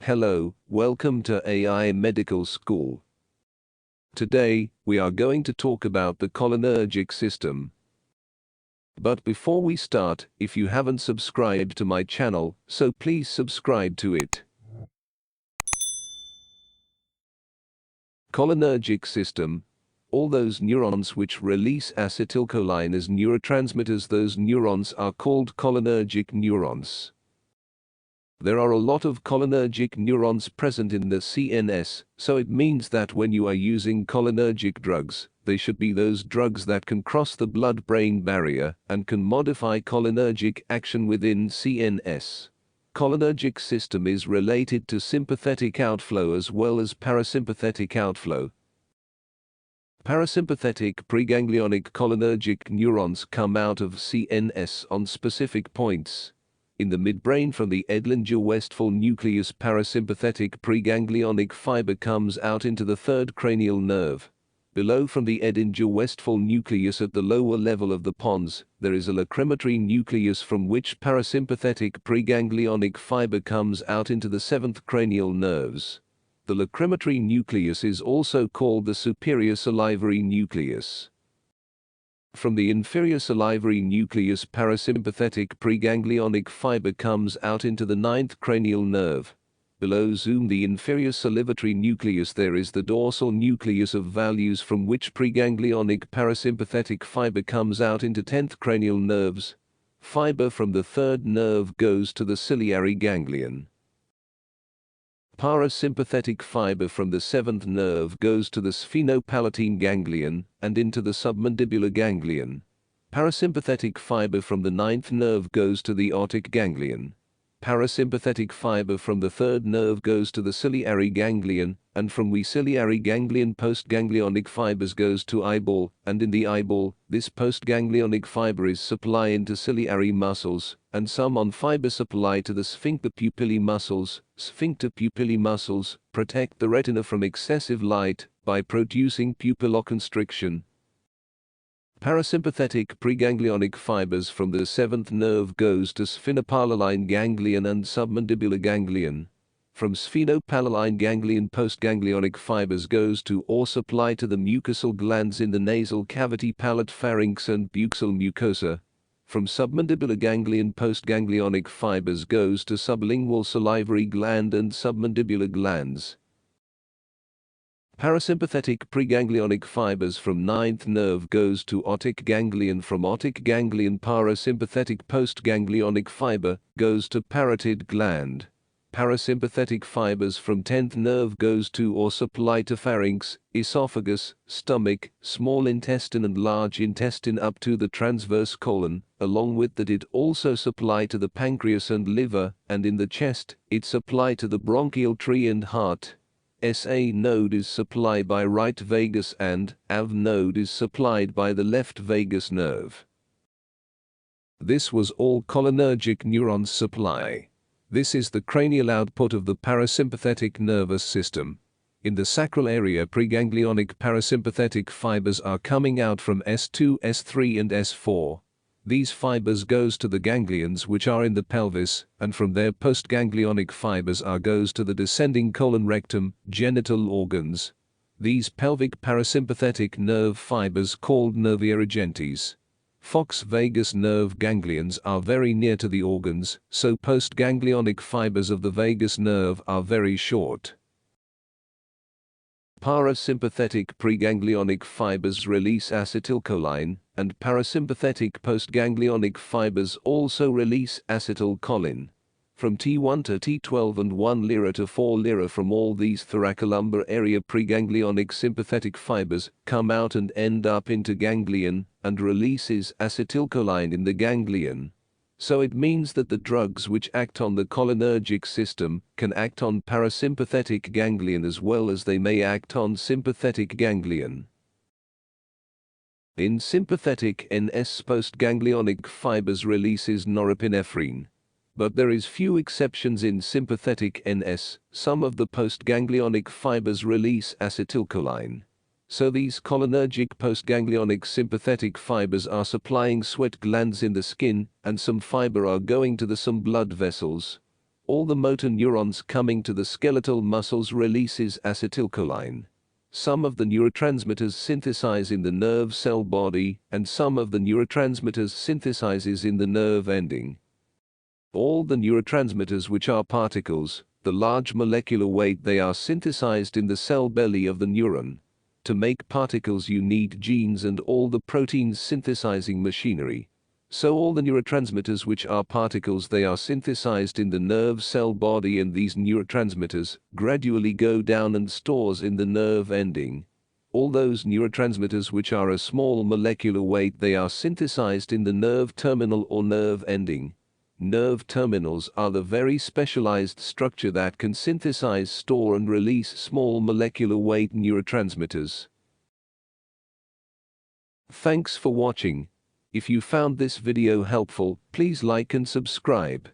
Hello, welcome to AI Medical School. Today, we are going to talk about the cholinergic system. But before we start, if you haven't subscribed to my channel, so please subscribe to it. Cholinergic system. All those neurons which release acetylcholine as neurotransmitters, those neurons are called cholinergic neurons. There are a lot of cholinergic neurons present in the CNS, so it means that when you are using cholinergic drugs, they should be those drugs that can cross the blood-brain barrier and can modify cholinergic action within CNS. Cholinergic system is related to sympathetic outflow as well as parasympathetic outflow. Parasympathetic preganglionic cholinergic neurons come out of CNS on specific points. In the midbrain from the Edinger-Westphal nucleus, parasympathetic preganglionic fiber comes out into the third cranial nerve. Below from the Edinger-Westphal nucleus at the lower level of the pons, there is a lacrimatory nucleus from which parasympathetic preganglionic fiber comes out into the seventh cranial nerves. The lacrimatory nucleus is also called the superior salivary nucleus. From the inferior salivary nucleus, parasympathetic preganglionic fiber comes out into the ninth cranial nerve. Below zoom the inferior salivatory nucleus, there is the dorsal nucleus of values from which preganglionic parasympathetic fiber comes out into 10th cranial nerves. Fiber from the third nerve goes to the ciliary ganglion. Parasympathetic fiber from the seventh nerve goes to the sphenopalatine ganglion and into the submandibular ganglion. Parasympathetic fiber from the ninth nerve goes to the otic ganglion. Parasympathetic fiber from the third nerve goes to the ciliary ganglion, and from the ciliary ganglion postganglionic fibers goes to eyeball, and in the eyeball, this postganglionic fiber is supply into ciliary muscles, and some on fiber supply to the sphincter pupillae muscles. Sphincter pupillae muscles protect the retina from excessive light by producing pupilloconstriction. Parasympathetic preganglionic fibers from the seventh nerve goes to sphenopalatine ganglion and submandibular ganglion. From sphenopalatine ganglion postganglionic fibers goes to or supply to the mucosal glands in the nasal cavity, palate, pharynx and buccal mucosa. From submandibular ganglion postganglionic fibers goes to sublingual salivary gland and submandibular glands. Parasympathetic preganglionic fibers from ninth nerve goes to otic ganglion. From otic ganglion, parasympathetic postganglionic fiber goes to parotid gland. Parasympathetic fibers from 10th nerve goes to or supply to pharynx, esophagus, stomach, small intestine and large intestine up to the transverse colon. Along with that, it also supply to the pancreas and liver, and in the chest, it supply to the bronchial tree and heart. SA node is supplied by right vagus and AV node is supplied by the left vagus nerve. This was all cholinergic neurons supply. This is the cranial output of the parasympathetic nervous system. In the sacral area, preganglionic parasympathetic fibers are coming out from S2, S3 and S4. These fibers goes to the ganglions which are in the pelvis, and from there postganglionic fibers goes to the descending colon, rectum, genital organs. These pelvic parasympathetic nerve fibers called nervia regentes. Fox vagus nerve ganglions are very near to the organs, so postganglionic fibers of the vagus nerve are very short. Parasympathetic preganglionic fibers release acetylcholine, and parasympathetic postganglionic fibers also release acetylcholine. From T1 to T12 and 1 lira to 4 lira from all these thoracolumbar area, preganglionic sympathetic fibers come out and end up into ganglion and releases acetylcholine in the ganglion. So it means that the drugs which act on the cholinergic system can act on parasympathetic ganglion as well as they may act on sympathetic ganglion. In sympathetic NS, postganglionic fibers releases norepinephrine. But there is few exceptions in sympathetic NS. Some of the postganglionic fibers release acetylcholine. So these cholinergic postganglionic sympathetic fibers are supplying sweat glands in the skin, and some fiber are going to some blood vessels. All the motor neurons coming to the skeletal muscles releases acetylcholine. Some of the neurotransmitters synthesize in the nerve cell body, and some of the neurotransmitters synthesizes in the nerve ending. All the neurotransmitters which are particles, the large molecular weight they are synthesized in the cell belly of the neuron. To make particles you need genes and all the proteins synthesizing machinery. So all the neurotransmitters which are particles they are synthesized in the nerve cell body, and these neurotransmitters gradually go down and stores in the nerve ending. All those neurotransmitters which are a small molecular weight they are synthesized in the nerve terminal or nerve ending. Nerve terminals are the very specialized structure that can synthesize, store and release small molecular weight neurotransmitters. Thanks for watching. If you found this video helpful, please like and subscribe.